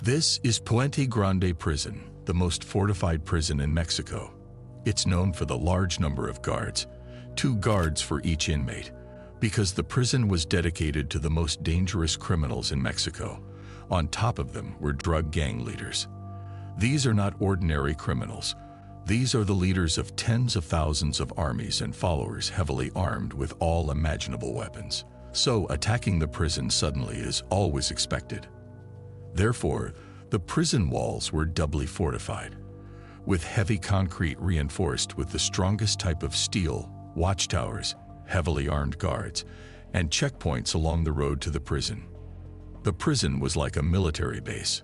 This is Puente Grande Prison, the most fortified prison in Mexico. It's known for the large number of guards, 2 guards for each inmate, because the prison was dedicated to the most dangerous criminals in Mexico. On top of them were drug gang leaders. These are not ordinary criminals. These are the leaders of tens of thousands of armies and followers heavily armed with all imaginable weapons. So attacking the prison suddenly is always expected. Therefore, the prison walls were doubly fortified, with heavy concrete reinforced with the strongest type of steel, watchtowers, heavily armed guards, and checkpoints along the road to the prison. The prison was like a military base.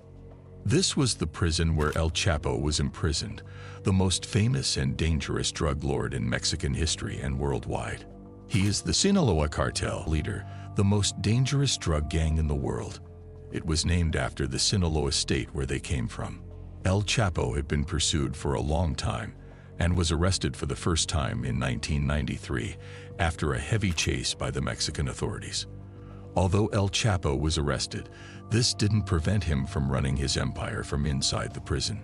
This was the prison where El Chapo was imprisoned, the most famous and dangerous drug lord in Mexican history and worldwide. He is the Sinaloa cartel leader, the most dangerous drug gang in the world. It was named after the Sinaloa state where they came from. El Chapo had been pursued for a long time and was arrested for the first time in 1993 after a heavy chase by the Mexican authorities. Although El Chapo was arrested, this didn't prevent him from running his empire from inside the prison.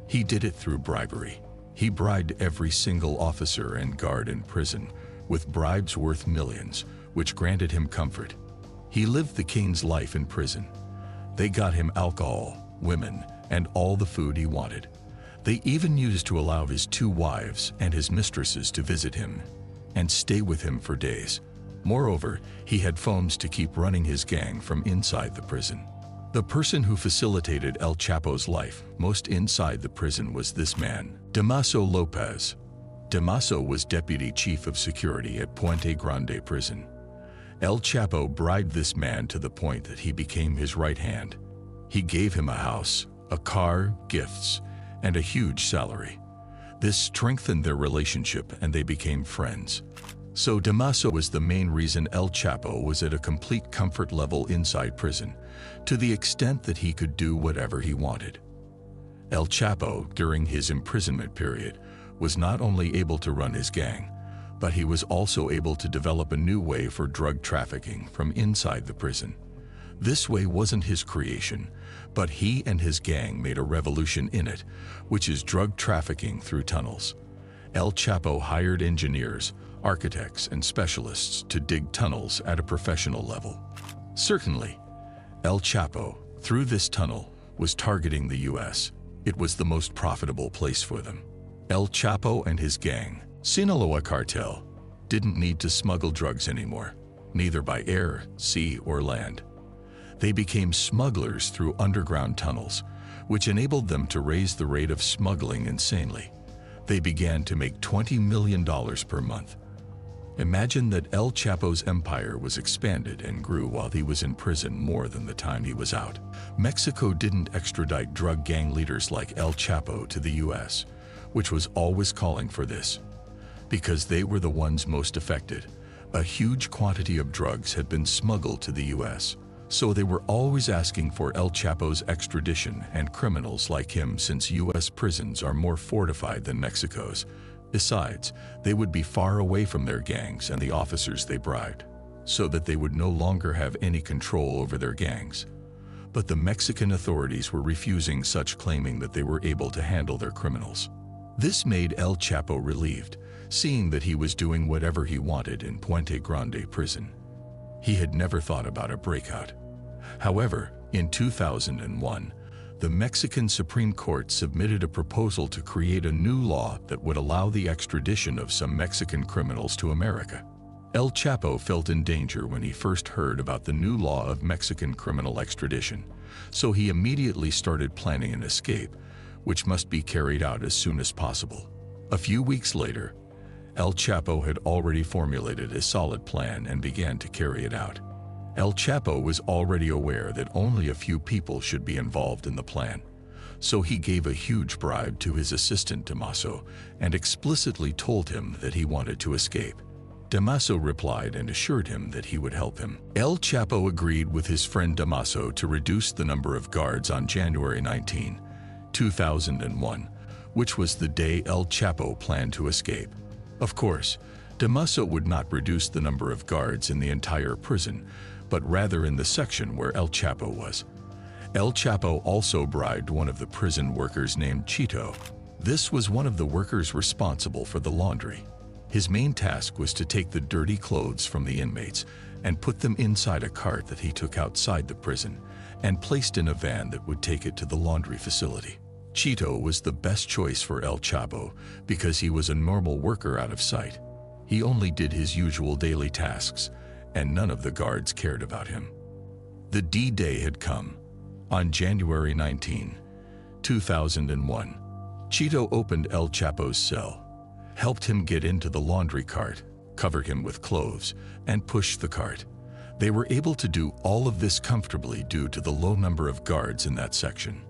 He did it through bribery. He bribed every single officer and guard in prison with bribes worth millions, which granted him comfort. He lived the king's life in prison. They got him alcohol, women, and all the food he wanted. They even used to allow his 2 wives and his mistresses to visit him and stay with him for days. Moreover, he had phones to keep running his gang from inside the prison. The person who facilitated El Chapo's life most inside the prison was this man, Damaso Lopez. Damaso was deputy chief of security at Puente Grande Prison. El Chapo bribed this man to the point that he became his right hand. He gave him a house, a car, gifts, and a huge salary. This strengthened their relationship and they became friends. So Damaso was the main reason El Chapo was at a complete comfort level inside prison, to the extent that he could do whatever he wanted. El Chapo, during his imprisonment period, was not only able to run his gang, but he was also able to develop a new way for drug trafficking from inside the prison. This way wasn't his creation, but he and his gang made a revolution in it, which is drug trafficking through tunnels. El Chapo hired engineers, architects, and specialists to dig tunnels at a professional level. Certainly, El Chapo, through this tunnel, was targeting the US. It was the most profitable place for them. El Chapo and his gang, Sinaloa cartel, didn't need to smuggle drugs anymore, neither by air, sea, or land. They became smugglers through underground tunnels, which enabled them to raise the rate of smuggling insanely. They began to make $20 million per month. Imagine that El Chapo's empire was expanded and grew while he was in prison more than the time he was out. Mexico didn't extradite drug gang leaders like El Chapo to the US, which was always calling for this, because they were the ones most affected. A huge quantity of drugs had been smuggled to the US, so they were always asking for El Chapo's extradition and criminals like him, since US prisons are more fortified than Mexico's. Besides, they would be far away from their gangs and the officers they bribed, so that they would no longer have any control over their gangs. But the Mexican authorities were refusing such, claiming that they were able to handle their criminals. This made El Chapo relieved, seeing that he was doing whatever he wanted in Puente Grande prison. He had never thought about a breakout. However, in 2001, the Mexican Supreme Court submitted a proposal to create a new law that would allow the extradition of some Mexican criminals to America. El Chapo felt in danger when he first heard about the new law of Mexican criminal extradition, so he immediately started planning an escape, which must be carried out as soon as possible. A few weeks later, El Chapo had already formulated a solid plan and began to carry it out. El Chapo was already aware that only a few people should be involved in the plan, so he gave a huge bribe to his assistant Damaso and explicitly told him that he wanted to escape. Damaso replied and assured him that he would help him. El Chapo agreed with his friend Damaso to reduce the number of guards on January 19, 2001, which was the day El Chapo planned to escape. Of course, Damaso would not reduce the number of guards in the entire prison, but rather in the section where El Chapo was. El Chapo also bribed one of the prison workers named Chito. This was one of the workers responsible for the laundry. His main task was to take the dirty clothes from the inmates and put them inside a cart that he took outside the prison and placed in a van that would take it to the laundry facility. Chito was the best choice for El Chapo because he was a normal worker out of sight. He only did his usual daily tasks, and none of the guards cared about him. The D-Day had come. On January 19, 2001, Chito opened El Chapo's cell, helped him get into the laundry cart, covered him with clothes, and pushed the cart. They were able to do all of this comfortably due to the low number of guards in that section.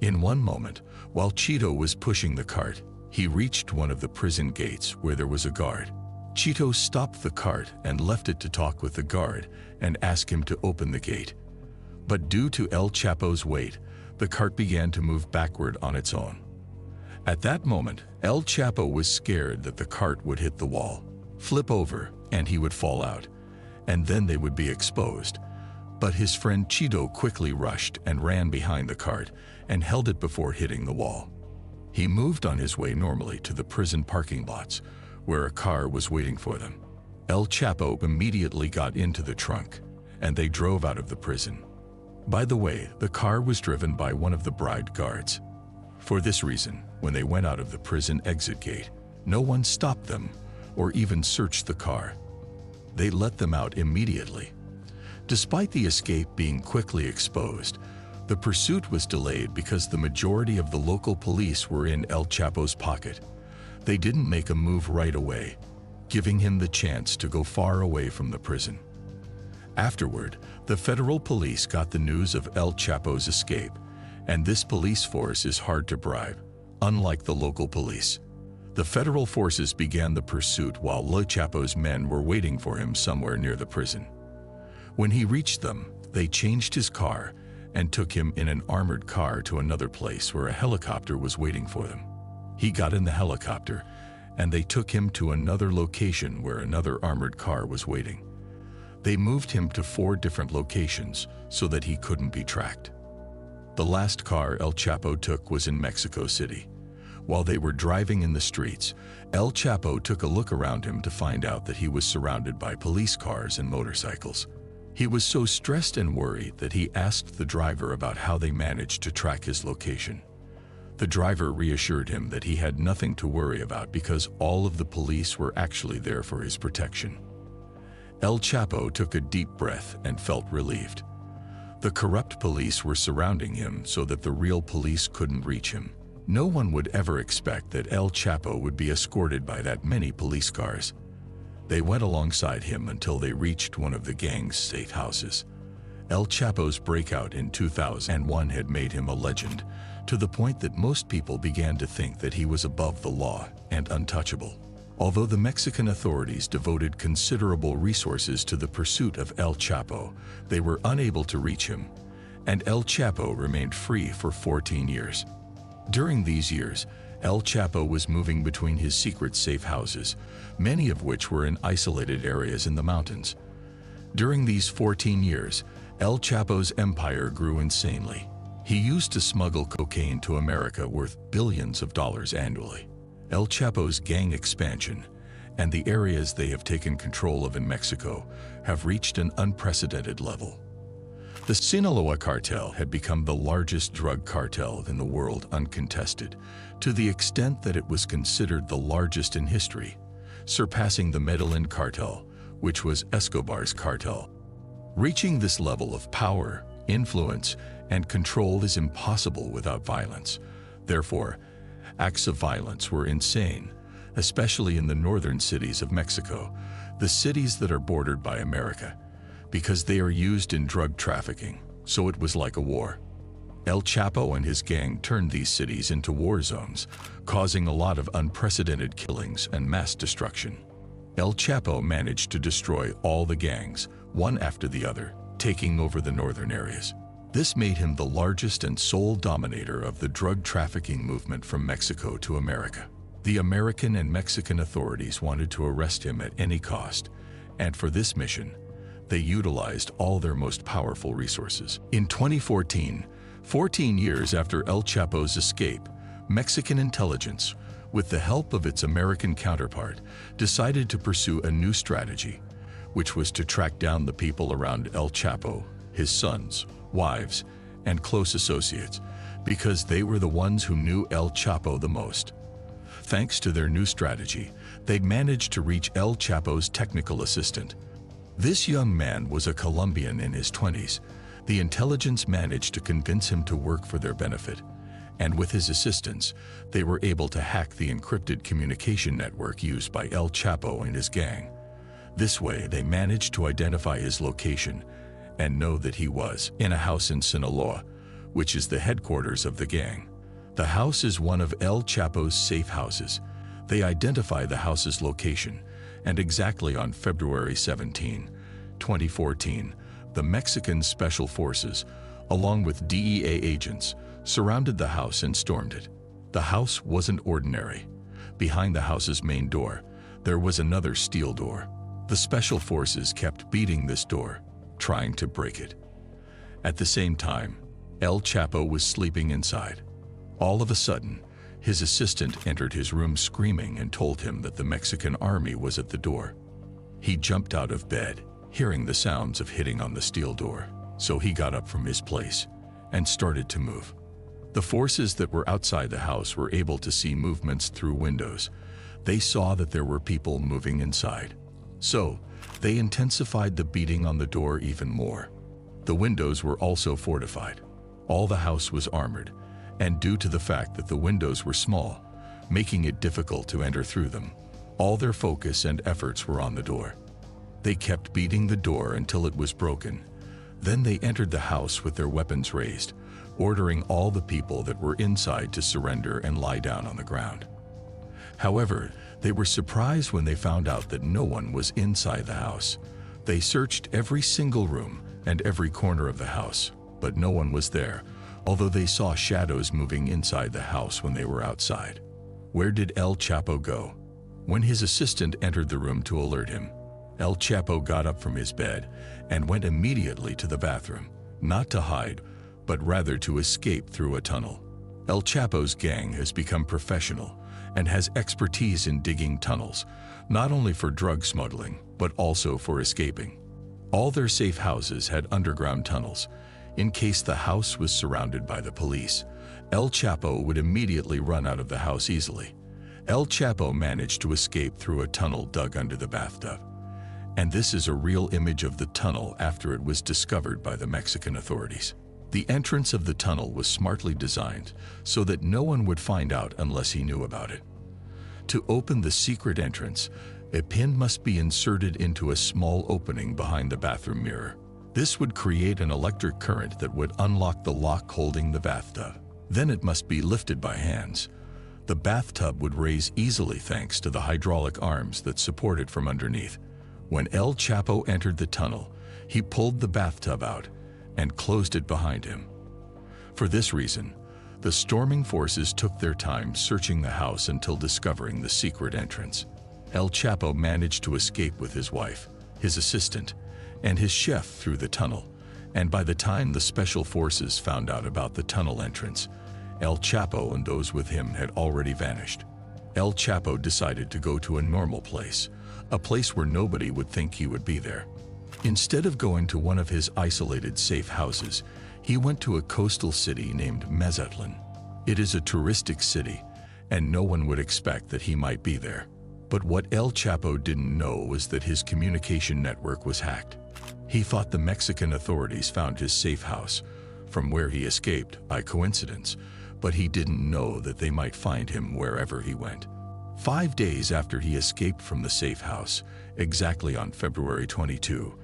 In one moment, while Chito was pushing the cart, he reached one of the prison gates where there was a guard. Chito stopped the cart and left it to talk with the guard and ask him to open the gate. But due to El Chapo's weight, the cart began to move backward on its own. At that moment, El Chapo was scared that the cart would hit the wall, flip over, and he would fall out, and then they would be exposed. But his friend Chito quickly rushed and ran behind the cart and held it before hitting the wall. He moved on his way normally to the prison parking lots, where a car was waiting for them. El Chapo immediately got into the trunk, and they drove out of the prison. By the way, the car was driven by one of the bribed guards. For this reason, when they went out of the prison exit gate, no one stopped them or even searched the car. They let them out immediately. Despite the escape being quickly exposed, the pursuit was delayed because the majority of the local police were in El Chapo's pocket. They didn't make a move right away, giving him the chance to go far away from the prison. Afterward, the federal police got the news of El Chapo's escape, and this police force is hard to bribe, unlike the local police. The federal forces began the pursuit while El Chapo's men were waiting for him somewhere near the prison. When he reached them, they changed his car and took him in an armored car to another place where a helicopter was waiting for them. He got in the helicopter, and they took him to another location where another armored car was waiting. They moved him to 4 different locations so that he couldn't be tracked. The last car El Chapo took was in Mexico City. While they were driving in the streets, El Chapo took a look around him to find out that he was surrounded by police cars and motorcycles. He was so stressed and worried that he asked the driver about how they managed to track his location. The driver reassured him that he had nothing to worry about because all of the police were actually there for his protection. El Chapo took a deep breath and felt relieved. The corrupt police were surrounding him so that the real police couldn't reach him. No one would ever expect that El Chapo would be escorted by that many police cars. They went alongside him until they reached one of the gang's safe houses. El Chapo's breakout in 2001 had made him a legend, to the point that most people began to think that he was above the law and untouchable. Although the Mexican authorities devoted considerable resources to the pursuit of El Chapo, they were unable to reach him, and El Chapo remained free for 14 years. During these years, El Chapo was moving between his secret safe houses, many of which were in isolated areas in the mountains. During these 14 years, El Chapo's empire grew insanely. He used to smuggle cocaine to America worth billions of dollars annually. El Chapo's gang expansion and the areas they have taken control of in Mexico have reached an unprecedented level. The Sinaloa cartel had become the largest drug cartel in the world uncontested, to the extent that it was considered the largest in history, surpassing the Medellin cartel, which was Escobar's cartel. Reaching this level of power, influence, and control is impossible without violence. Therefore, acts of violence were insane, especially in the northern cities of Mexico, the cities that are bordered by America, because they are used in drug trafficking, so it was like a war. El Chapo and his gang turned these cities into war zones, causing a lot of unprecedented killings and mass destruction. El Chapo managed to destroy all the gangs, one after the other, taking over the northern areas. This made him the largest and sole dominator of the drug trafficking movement from Mexico to America. The American and Mexican authorities wanted to arrest him at any cost, and for this mission, They utilized all their most powerful resources. In 2014, 14 years after El Chapo's escape, Mexican intelligence, with the help of its American counterpart, decided to pursue a new strategy, which was to track down the people around El Chapo, his sons, wives, and close associates, because they were the ones who knew El Chapo the most. Thanks to their new strategy, they managed to reach El Chapo's technical assistant. This young man was a Colombian in his 20s. The intelligence managed to convince him to work for their benefit, and with his assistance, they were able to hack the encrypted communication network used by El Chapo and his gang. This way, they managed to identify his location and know that he was in a house in Sinaloa, which is the headquarters of the gang. The house is one of El Chapo's safe houses. They identify the house's location, and exactly on February 17, 2014, the Mexican Special Forces, along with DEA agents, surrounded the house and stormed it. The house wasn't ordinary. Behind the house's main door, there was another steel door. The Special Forces kept beating this door, trying to break it. At the same time, El Chapo was sleeping inside. All of a sudden, his assistant entered his room screaming and told him that the Mexican army was at the door. He jumped out of bed, hearing the sounds of hitting on the steel door, so he got up from his place and started to move. The forces that were outside the house were able to see movements through windows. They saw that there were people moving inside. So, they intensified the beating on the door even more. The windows were also fortified. All the house was armored, and due to the fact that the windows were small, making it difficult to enter through them, all their focus and efforts were on the door. They kept beating the door until it was broken. Then they entered the house with their weapons raised, ordering all the people that were inside to surrender and lie down on the ground. However, they were surprised when they found out that no one was inside the house. They searched every single room and every corner of the house, but no one was there, although they saw shadows moving inside the house when they were outside. Where did El Chapo go? When his assistant entered the room to alert him, El Chapo got up from his bed and went immediately to the bathroom, not to hide, but rather to escape through a tunnel. El Chapo's gang has become professional and has expertise in digging tunnels, not only for drug smuggling, but also for escaping. All their safe houses had underground tunnels. In case the house was surrounded by the police, El Chapo would immediately run out of the house easily. El Chapo managed to escape through a tunnel dug under the bathtub. And this is a real image of the tunnel after it was discovered by the Mexican authorities. The entrance of the tunnel was smartly designed so that no one would find out unless he knew about it. To open the secret entrance, a pin must be inserted into a small opening behind the bathroom mirror. This would create an electric current that would unlock the lock holding the bathtub. Then it must be lifted by hands. The bathtub would raise easily thanks to the hydraulic arms that support it from underneath. When El Chapo entered the tunnel, he pulled the bathtub out and closed it behind him. For this reason, the storming forces took their time searching the house until discovering the secret entrance. El Chapo managed to escape with his wife, his assistant, and his chef through the tunnel, and by the time the special forces found out about the tunnel entrance, El Chapo and those with him had already vanished. El Chapo decided to go to a normal place, a place where nobody would think he would be there. Instead of going to one of his isolated safe houses, he went to a coastal city named Mazatlan. It is a touristic city, and no one would expect that he might be there. But what El Chapo didn't know was that his communication network was hacked. He thought the Mexican authorities found his safe house, from where he escaped, by coincidence, but he didn't know that they might find him wherever he went. 5 days after he escaped from the safe house, exactly on February 22,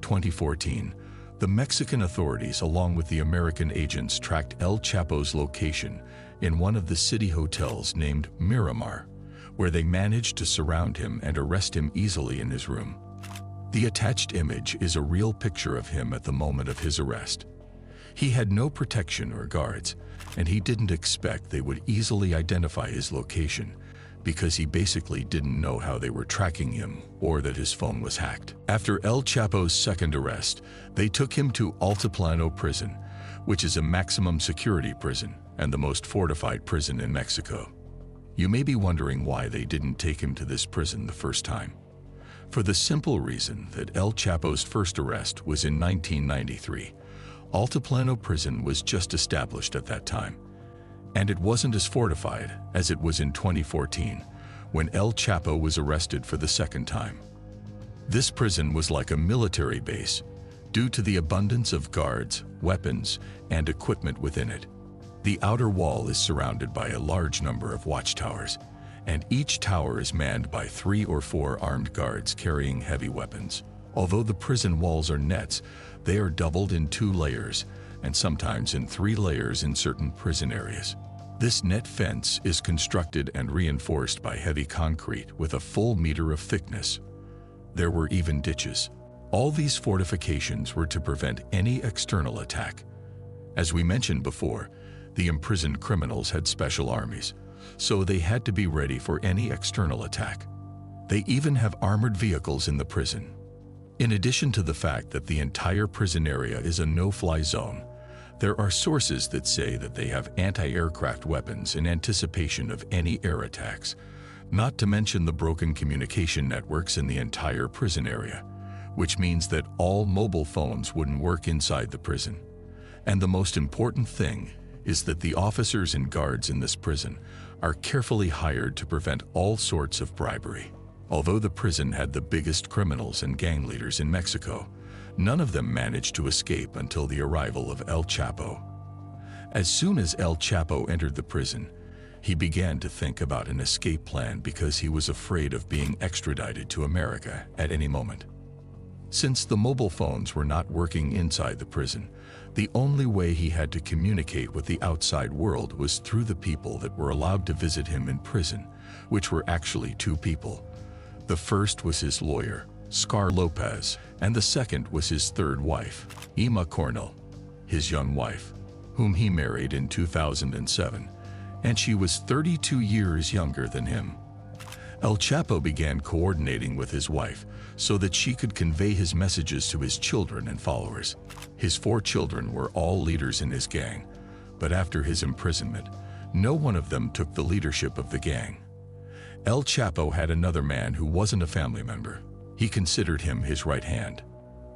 2014, the Mexican authorities, along with the American agents, tracked El Chapo's location in one of the city hotels named Miramar, where they managed to surround him and arrest him easily in his room. The attached image is a real picture of him at the moment of his arrest. He had no protection or guards, and he didn't expect they would easily identify his location because he basically didn't know how they were tracking him or that his phone was hacked. After El Chapo's second arrest, they took him to Altiplano prison, which is a maximum security prison and the most fortified prison in Mexico. You may be wondering why they didn't take him to this prison the first time. For the simple reason that El Chapo's first arrest was in 1993. Altiplano prison was just established at that time, and it wasn't as fortified as it was in 2014, when El Chapo was arrested for the second time. This prison was like a military base due to the abundance of guards, weapons, and equipment within it. The outer wall is surrounded by a large number of watchtowers, and each tower is manned by 3 or 4 armed guards carrying heavy weapons. Although the prison walls are nets, they are doubled in 2 layers, and sometimes in 3 layers in certain prison areas. This net fence is constructed and reinforced by heavy concrete with a full meter of thickness. There were even ditches. All these fortifications were to prevent any external attack. As we mentioned before, the imprisoned criminals had special armies, so they had to be ready for any external attack. They even have armored vehicles in the prison. In addition to the fact that the entire prison area is a no-fly zone, there are sources that say that they have anti-aircraft weapons in anticipation of any air attacks, not to mention the broken communication networks in the entire prison area, which means that all mobile phones wouldn't work inside the prison. And the most important thing is that the officers and guards in this prison are carefully hired to prevent all sorts of bribery. Although the prison had the biggest criminals and gang leaders in Mexico, none of them managed to escape until the arrival of El Chapo. As soon as El Chapo entered the prison, he began to think about an escape plan because he was afraid of being extradited to America at any moment. Since the mobile phones were not working inside the prison, the only way he had to communicate with the outside world was through the people that were allowed to visit him in prison, which were actually 2 people. The first was his lawyer, Scar Lopez, and the second was his third wife, Ima Cornell, his young wife, whom he married in 2007, and she was 32 years younger than him. El Chapo began coordinating with his wife so that she could convey his messages to his children and followers. His 4 children were all leaders in his gang, but after his imprisonment, no one of them took the leadership of the gang. El Chapo had another man who wasn't a family member. He considered him his right hand.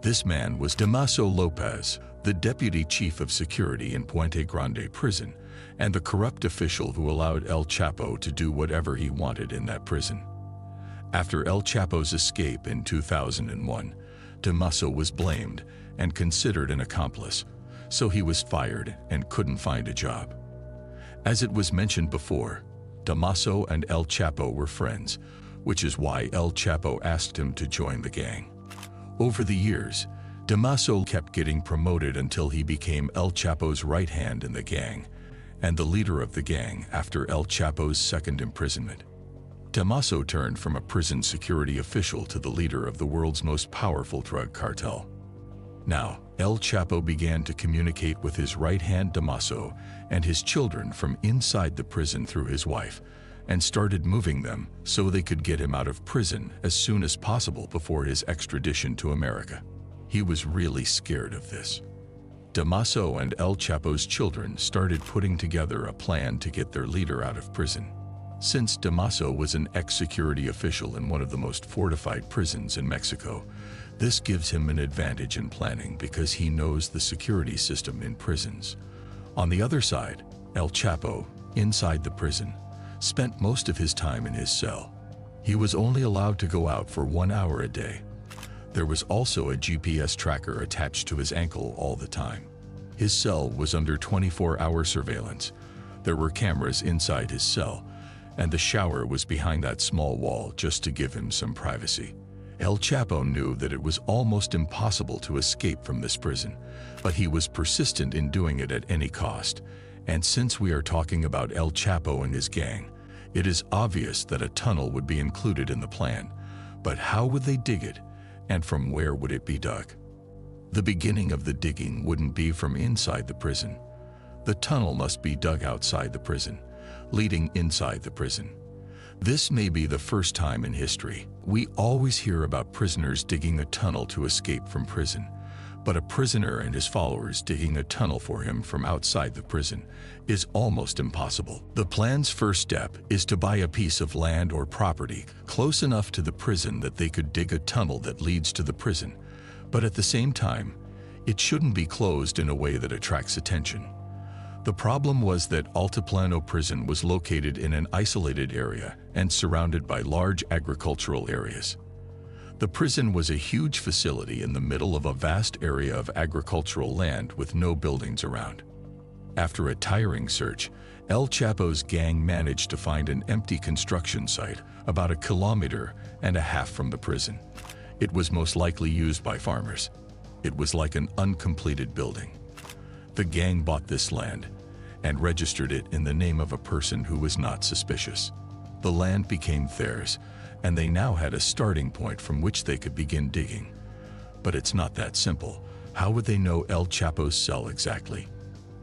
This man was Damaso Lopez, the deputy chief of security in Puente Grande prison, and the corrupt official who allowed El Chapo to do whatever he wanted in that prison. After El Chapo's escape in 2001, Damaso was blamed and considered an accomplice, so he was fired and couldn't find a job. As it was mentioned before, Damaso and El Chapo were friends, which is why El Chapo asked him to join the gang. Over the years, Damaso kept getting promoted until he became El Chapo's right hand in the gang and the leader of the gang after El Chapo's second imprisonment. Damaso turned from a prison security official to the leader of the world's most powerful drug cartel. Now, El Chapo began to communicate with his right hand Damaso and his children from inside the prison through his wife, and started moving them so they could get him out of prison as soon as possible before his extradition to America. He was really scared of this. Damaso and El Chapo's children started putting together a plan to get their leader out of prison. Since Damaso was an ex-security official in one of the most fortified prisons in Mexico, this gives him an advantage in planning because he knows the security system in prisons. On the other side, El Chapo, inside the prison, spent most of his time in his cell. He was only allowed to go out for 1 hour a day. There was also a GPS tracker attached to his ankle all the time. His cell was under 24-hour surveillance. There were cameras inside his cell, and the shower was behind that small wall just to give him some privacy. El Chapo knew that it was almost impossible to escape from this prison, but he was persistent in doing it at any cost. And since we are talking about El Chapo and his gang, it is obvious that a tunnel would be included in the plan. But how would they dig it, and from where would it be dug? The beginning of the digging wouldn't be from inside the prison. The tunnel must be dug outside the prison, leading inside the prison. This may be the first time in history. We always hear about prisoners digging a tunnel to escape from prison, but a prisoner and his followers digging a tunnel for him from outside the prison is almost impossible. The plan's first step is to buy a piece of land or property close enough to the prison that they could dig a tunnel that leads to the prison, but at the same time, it shouldn't be closed in a way that attracts attention. The problem was that Altiplano prison was located in an isolated area and surrounded by large agricultural areas. The prison was a huge facility in the middle of a vast area of agricultural land with no buildings around. After a tiring search, El Chapo's gang managed to find an empty construction site about 1.5 kilometers from the prison. It was most likely used by farmers. It was like an uncompleted building. The gang bought this land and registered it in the name of a person who was not suspicious. The land became theirs, and they now had a starting point from which they could begin digging. But it's not that simple. How would they know El Chapo's cell exactly?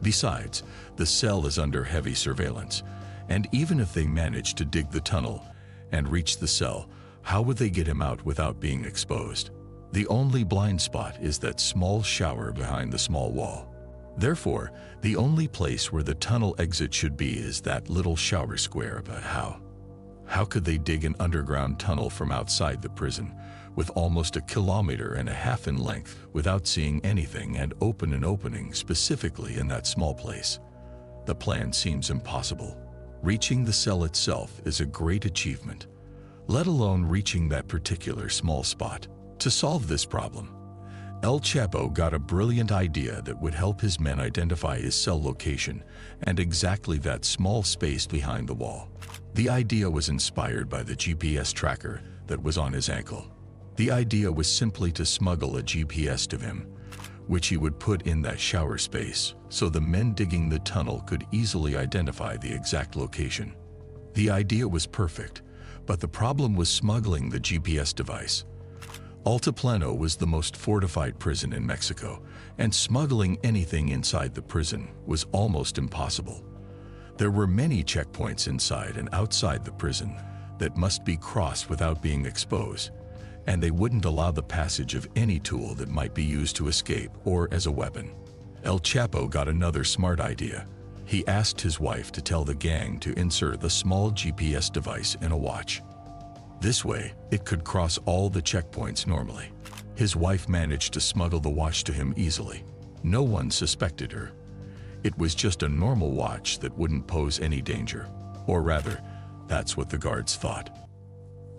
Besides, the cell is under heavy surveillance, and even if they managed to dig the tunnel and reach the cell, how would they get him out without being exposed? The only blind spot is that small shower behind the small wall. Therefore, the only place where the tunnel exit should be is that little shower square. But how? How could they dig an underground tunnel from outside the prison, with almost 1.5 kilometers in length, without seeing anything and open an opening specifically in that small place? The plan seems impossible. Reaching the cell itself is a great achievement, let alone reaching that particular small spot. To solve this problem, El Chapo got a brilliant idea that would help his men identify his cell location and exactly that small space behind the wall. The idea was inspired by the GPS tracker that was on his ankle. The idea was simply to smuggle a GPS to him, which he would put in that shower space so the men digging the tunnel could easily identify the exact location. The idea was perfect, but the problem was smuggling the GPS device. Altiplano was the most fortified prison in Mexico, and smuggling anything inside the prison was almost impossible. There were many checkpoints inside and outside the prison that must be crossed without being exposed, and they wouldn't allow the passage of any tool that might be used to escape or as a weapon. El Chapo got another smart idea. He asked his wife to tell the gang to insert the small GPS device in a watch. This way, it could cross all the checkpoints normally. His wife managed to smuggle the watch to him easily. No one suspected her. It was just a normal watch that wouldn't pose any danger. Or rather, that's what the guards thought.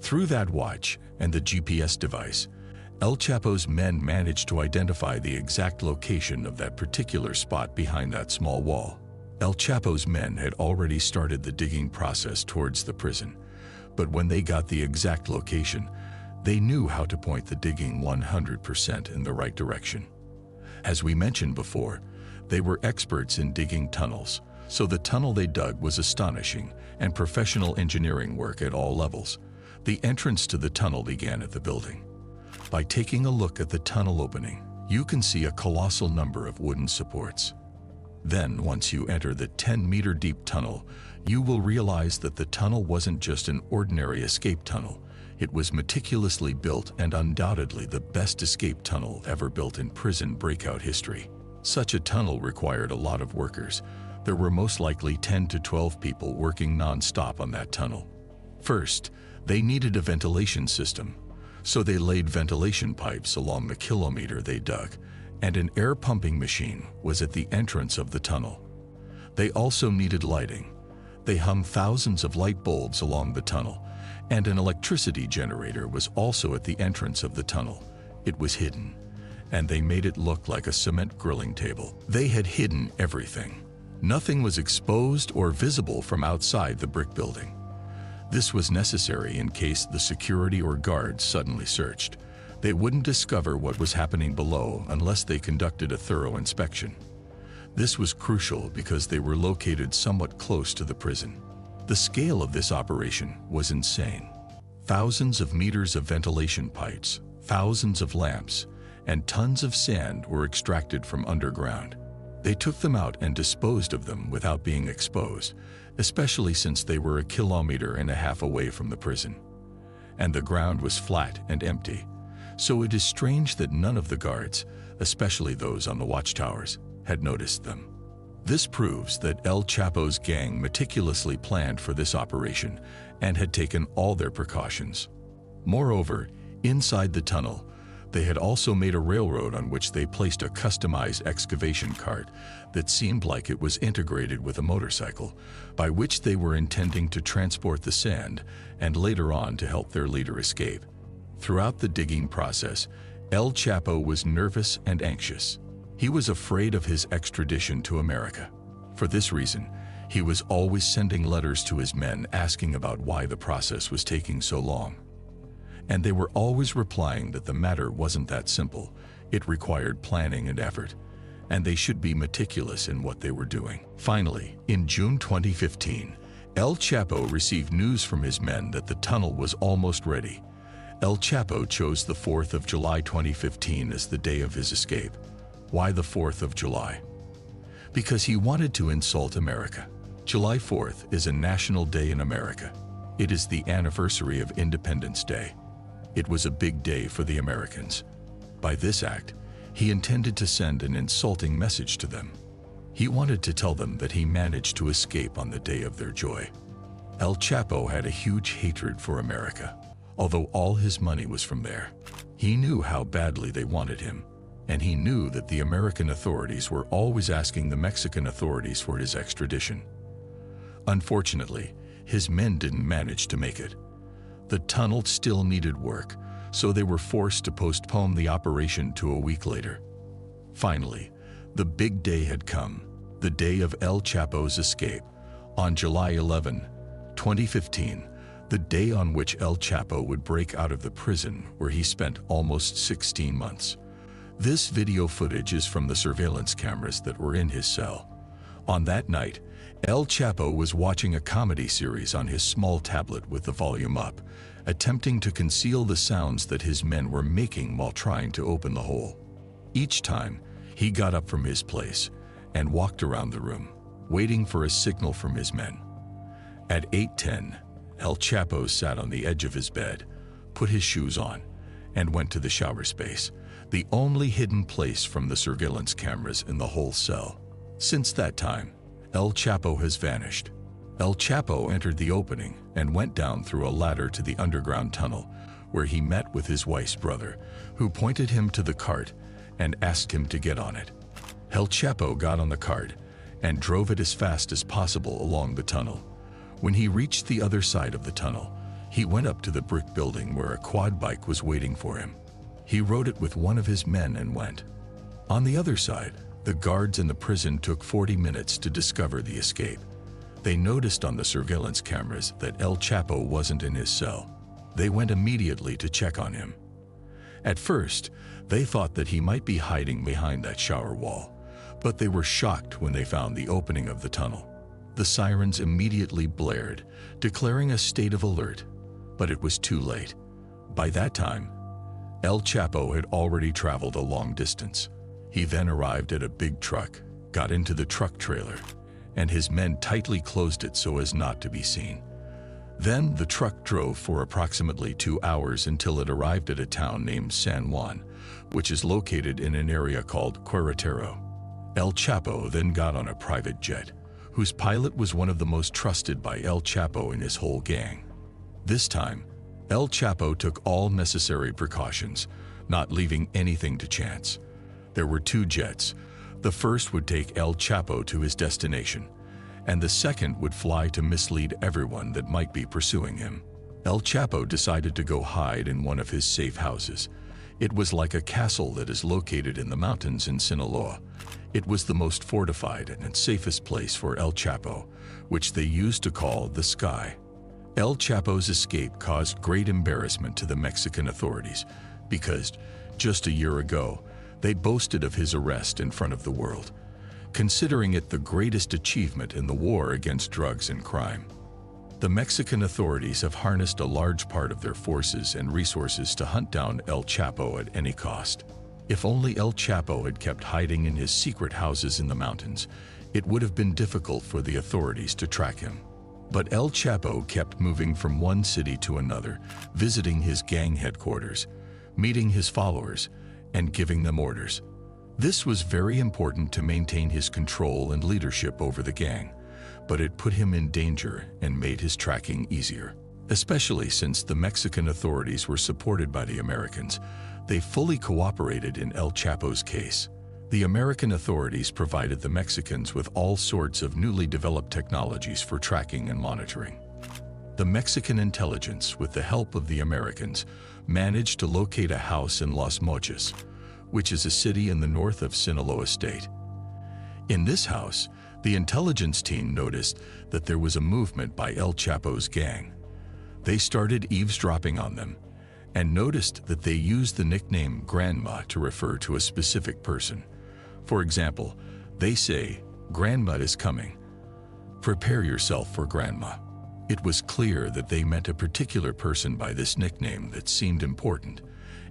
Through that watch and the GPS device, El Chapo's men managed to identify the exact location of that particular spot behind that small wall. El Chapo's men had already started the digging process towards the prison. But when they got the exact location, they knew how to point the digging 100% in the right direction. As we mentioned before, they were experts in digging tunnels, so the tunnel they dug was astonishing and professional engineering work at all levels. The entrance to the tunnel began at the building. By taking a look at the tunnel opening, you can see a colossal number of wooden supports. Then, once you enter the 10-meter deep tunnel, you will realize that the tunnel wasn't just an ordinary escape tunnel. It was meticulously built and undoubtedly the best escape tunnel ever built in prison breakout history. Such a tunnel required a lot of workers. There were most likely 10 to 12 people working non-stop on that tunnel. First, they needed a ventilation system, so they laid ventilation pipes along the kilometer they dug, and an air pumping machine was at the entrance of the tunnel. They also needed lighting. They hung thousands of light bulbs along the tunnel, and an electricity generator was also at the entrance of the tunnel. It was hidden, and they made it look like a cement grilling table. They had hidden everything. Nothing was exposed or visible from outside the brick building. This was necessary in case the security or guards suddenly searched. They wouldn't discover what was happening below unless they conducted a thorough inspection. This was crucial because they were located somewhat close to the prison. The scale of this operation was insane. Thousands of meters of ventilation pipes, thousands of lamps, and tons of sand were extracted from underground. They took them out and disposed of them without being exposed, especially since they were 1.5 kilometers away from the prison. And the ground was flat and empty, so it is strange that none of the guards, especially those on the watchtowers, had noticed them. This proves that El Chapo's gang meticulously planned for this operation and had taken all their precautions. Moreover, inside the tunnel, they had also made a railroad on which they placed a customized excavation cart that seemed like it was integrated with a motorcycle, by which they were intending to transport the sand and later on to help their leader escape. Throughout the digging process, El Chapo was nervous and anxious. He was afraid of his extradition to America. For this reason, he was always sending letters to his men asking about why the process was taking so long. And they were always replying that the matter wasn't that simple. It required planning and effort, and they should be meticulous in what they were doing. Finally, in June 2015, El Chapo received news from his men that the tunnel was almost ready. El Chapo chose the 4th of July 2015 as the day of his escape. Why the 4th of July? Because he wanted to insult America. July 4th is a national day in America. It is the anniversary of Independence Day. It was a big day for the Americans. By this act, he intended to send an insulting message to them. He wanted to tell them that he managed to escape on the day of their joy. El Chapo had a huge hatred for America, although all his money was from there. He knew how badly they wanted him, and he knew that the American authorities were always asking the Mexican authorities for his extradition. Unfortunately, his men didn't manage to make it. The tunnel still needed work, so they were forced to postpone the operation to a week later. Finally, the big day had come, the day of El Chapo's escape, on July 11, 2015, the day on which El Chapo would break out of the prison where he spent almost 16 months. This video footage is from the surveillance cameras that were in his cell. On that night, El Chapo was watching a comedy series on his small tablet with the volume up, attempting to conceal the sounds that his men were making while trying to open the hole. Each time, he got up from his place and walked around the room, waiting for a signal from his men. At 8:10, El Chapo sat on the edge of his bed, put his shoes on, and went to the shower space, the only hidden place from the surveillance cameras in the whole cell. Since that time, El Chapo has vanished. El Chapo entered the opening and went down through a ladder to the underground tunnel, where he met with his wife's brother, who pointed him to the cart and asked him to get on it. El Chapo got on the cart and drove it as fast as possible along the tunnel. When he reached the other side of the tunnel, he went up to the brick building where a quad bike was waiting for him. He rode it with one of his men and went. On the other side, the guards in the prison took 40 minutes to discover the escape. They noticed on the surveillance cameras that El Chapo wasn't in his cell. They went immediately to check on him. At first, they thought that he might be hiding behind that shower wall, but they were shocked when they found the opening of the tunnel. The sirens immediately blared, declaring a state of alert, but it was too late. By that time, El Chapo had already traveled a long distance. He then arrived at a big truck, got into the truck trailer, and his men tightly closed it so as not to be seen. Then the truck drove for approximately 2 hours until it arrived at a town named San Juan, which is located in an area called Querétaro. El Chapo then got on a private jet, whose pilot was one of the most trusted by El Chapo and his whole gang. This time, El Chapo took all necessary precautions, not leaving anything to chance. There were 2 jets. The first would take El Chapo to his destination, and the second would fly to mislead everyone that might be pursuing him. El Chapo decided to go hide in one of his safe houses. It was like a castle that is located in the mountains in Sinaloa. It was the most fortified and safest place for El Chapo, which they used to call the Sky. El Chapo's escape caused great embarrassment to the Mexican authorities because, just a year ago, they boasted of his arrest in front of the world, considering it the greatest achievement in the war against drugs and crime. The Mexican authorities have harnessed a large part of their forces and resources to hunt down El Chapo at any cost. If only El Chapo had kept hiding in his secret houses in the mountains, it would have been difficult for the authorities to track him. But El Chapo kept moving from one city to another, visiting his gang headquarters, meeting his followers, and giving them orders. This was very important to maintain his control and leadership over the gang, but it put him in danger and made his tracking easier. Especially since the Mexican authorities were supported by the Americans, they fully cooperated in El Chapo's case. The American authorities provided the Mexicans with all sorts of newly developed technologies for tracking and monitoring. The Mexican intelligence, with the help of the Americans, managed to locate a house in Los Mochis, which is a city in the north of Sinaloa State. In this house, the intelligence team noticed that there was a movement by El Chapo's gang. They started eavesdropping on them and noticed that they used the nickname Grandma to refer to a specific person. For example, they say, "Grandma is coming. Prepare yourself for Grandma." It was clear that they meant a particular person by this nickname that seemed important,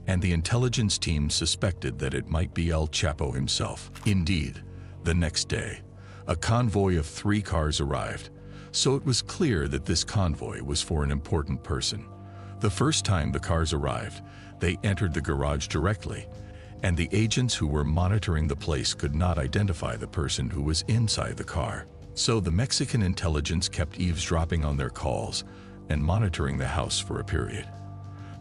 and the intelligence team suspected that it might be El Chapo himself. Indeed, the next day, a convoy of 3 cars arrived, so it was clear that this convoy was for an important person. The first time the cars arrived, they entered the garage directly, and the agents who were monitoring the place could not identify the person who was inside the car. So the Mexican intelligence kept eavesdropping on their calls and monitoring the house for a period,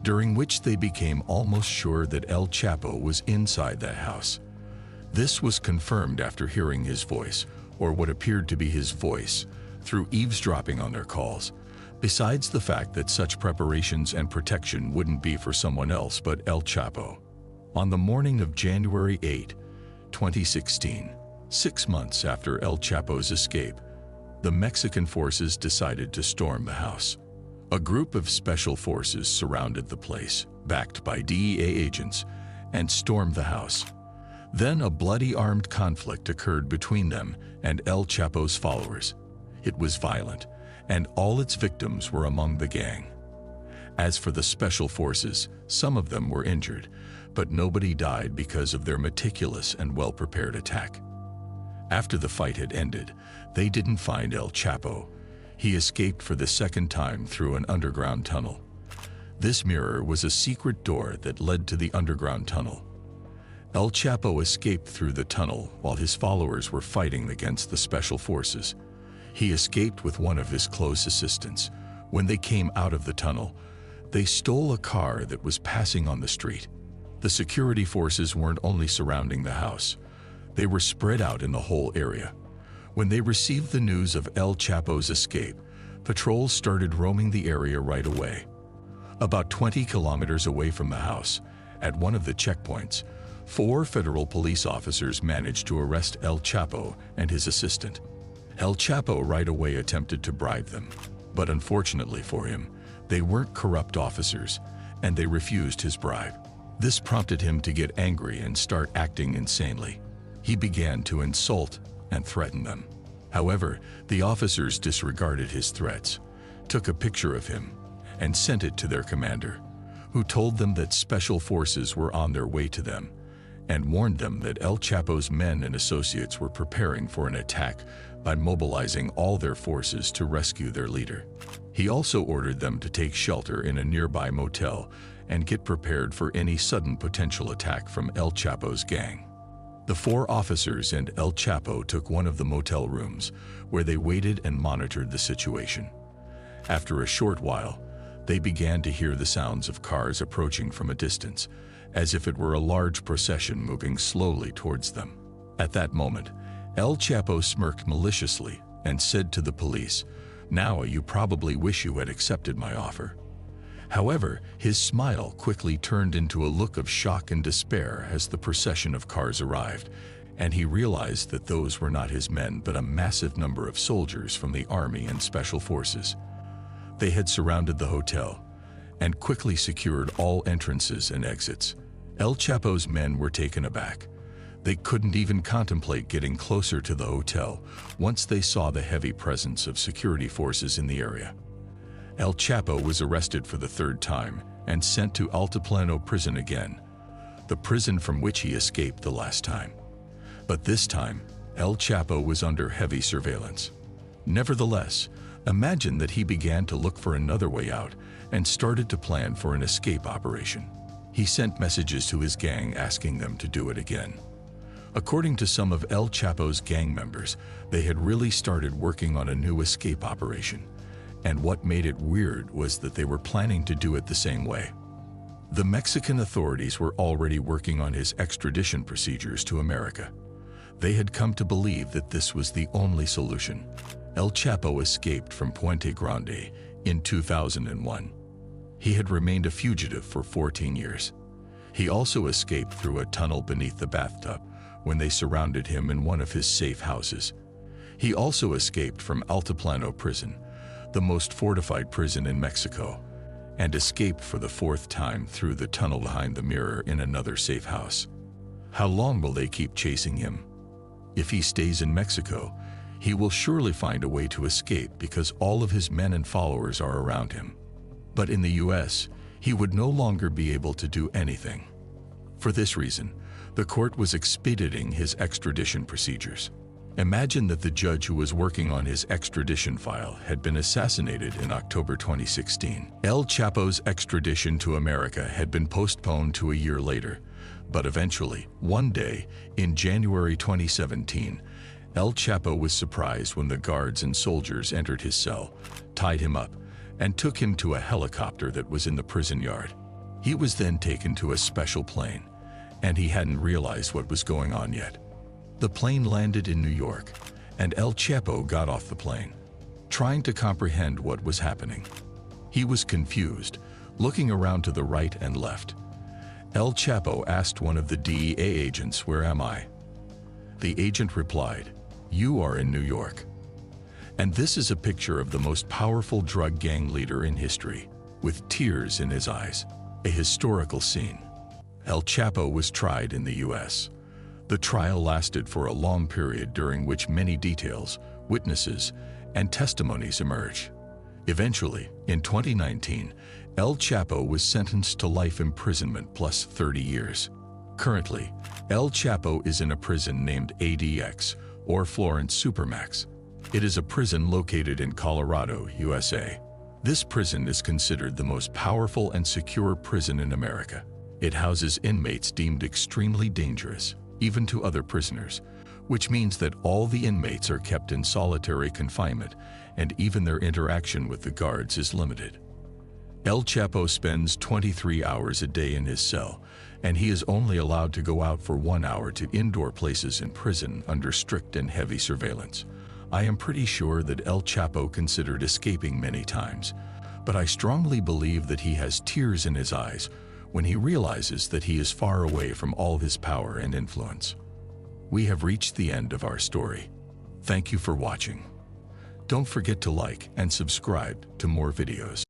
during which they became almost sure that El Chapo was inside that house. This was confirmed after hearing his voice, or what appeared to be his voice, through eavesdropping on their calls, besides the fact that such preparations and protection wouldn't be for someone else but El Chapo. On the morning of January 8, 2016, 6 months after El Chapo's escape, the Mexican forces decided to storm the house. A group of special forces surrounded the place, backed by DEA agents, and stormed the house. Then a bloody armed conflict occurred between them and El Chapo's followers. It was violent, and all its victims were among the gang. As for the special forces, some of them were injured, but nobody died because of their meticulous and well-prepared attack. After the fight had ended, they didn't find El Chapo. He escaped for the second time through an underground tunnel. This mirror was a secret door that led to the underground tunnel. El Chapo escaped through the tunnel while his followers were fighting against the special forces. He escaped with one of his close assistants. When they came out of the tunnel, they stole a car that was passing on the street. The security forces weren't only surrounding the house, they were spread out in the whole area. When they received the news of El Chapo's escape, patrols started roaming the area right away. About 20 kilometers away from the house, at one of the checkpoints, 4 federal police officers managed to arrest El Chapo and his assistant. El Chapo right away attempted to bribe them, but unfortunately for him, they weren't corrupt officers, and they refused his bribe. This prompted him to get angry and start acting insanely. He began to insult and threaten them. However, the officers disregarded his threats, took a picture of him, and sent it to their commander, who told them that special forces were on their way to them, and warned them that El Chapo's men and associates were preparing for an attack by mobilizing all their forces to rescue their leader. He also ordered them to take shelter in a nearby motel and get prepared for any sudden potential attack from El Chapo's gang. The 4 officers and El Chapo took one of the motel rooms, where they waited and monitored the situation. After a short while, they began to hear the sounds of cars approaching from a distance, as if it were a large procession moving slowly towards them. At that moment, El Chapo smirked maliciously and said to the police, "Now you probably wish you had accepted my offer." However, his smile quickly turned into a look of shock and despair as the procession of cars arrived, and he realized that those were not his men but a massive number of soldiers from the army and special forces. They had surrounded the hotel and quickly secured all entrances and exits. El Chapo's men were taken aback. They couldn't even contemplate getting closer to the hotel once they saw the heavy presence of security forces in the area. El Chapo was arrested for the 3rd time and sent to Altiplano prison again. the prison from which he escaped the last time. But this time, El Chapo was under heavy surveillance. Nevertheless, imagine that he began to look for another way out and started to plan for an escape operation. He sent messages to his gang asking them to do it again. According to some of El Chapo's gang members, they had really started working on a new escape operation. And what made it weird was that they were planning to do it the same way. The Mexican authorities were already working on his extradition procedures to America. They had come to believe that this was the only solution. El Chapo escaped from Puente Grande in 2001. He had remained a fugitive for 14 years. He also escaped through a tunnel beneath the bathtub when they surrounded him in one of his safe houses. He also escaped from Altiplano prison, the most fortified prison in Mexico, and escaped for the fourth time through the tunnel behind the mirror in another safe house. How long will they keep chasing him? If he stays in Mexico, he will surely find a way to escape because all of his men and followers are around him. But in the US, he would no longer be able to do anything. For this reason, the court was expediting his extradition procedures. Imagine that the judge who was working on his extradition file had been assassinated in October 2016. El Chapo's extradition to America had been postponed to a year later, but eventually, one day, in January 2017, El Chapo was surprised when the guards and soldiers entered his cell, tied him up, and took him to a helicopter that was in the prison yard. He was then taken to a special plane, and he hadn't realized what was going on yet. The plane landed in New York, and El Chapo got off the plane, trying to comprehend what was happening. He was confused, looking around to the right and left. El Chapo asked one of the DEA agents, "Where am I?" The agent replied, "You are in New York." And this is a picture of the most powerful drug gang leader in history, with tears in his eyes, a historical scene. El Chapo was tried in the US. The trial lasted for a long period during which many details, witnesses, and testimonies emerged. Eventually, in 2019, El Chapo was sentenced to life imprisonment plus 30 years. Currently, El Chapo is in a prison named ADX, or Florence Supermax. It is a prison located in Colorado, USA. This prison is considered the most powerful and secure prison in America. It houses inmates deemed extremely dangerous, even to other prisoners, which means that all the inmates are kept in solitary confinement, and even their interaction with the guards is limited. El Chapo spends 23 hours a day in his cell, and he is only allowed to go out for 1 hour to indoor places in prison under strict and heavy surveillance. I am pretty sure that El Chapo considered escaping many times, but I strongly believe that he has tears in his eyes when he realizes that he is far away from all his power and influence. We have reached the end of our story. Thank you for watching. Don't forget to like and subscribe to more videos.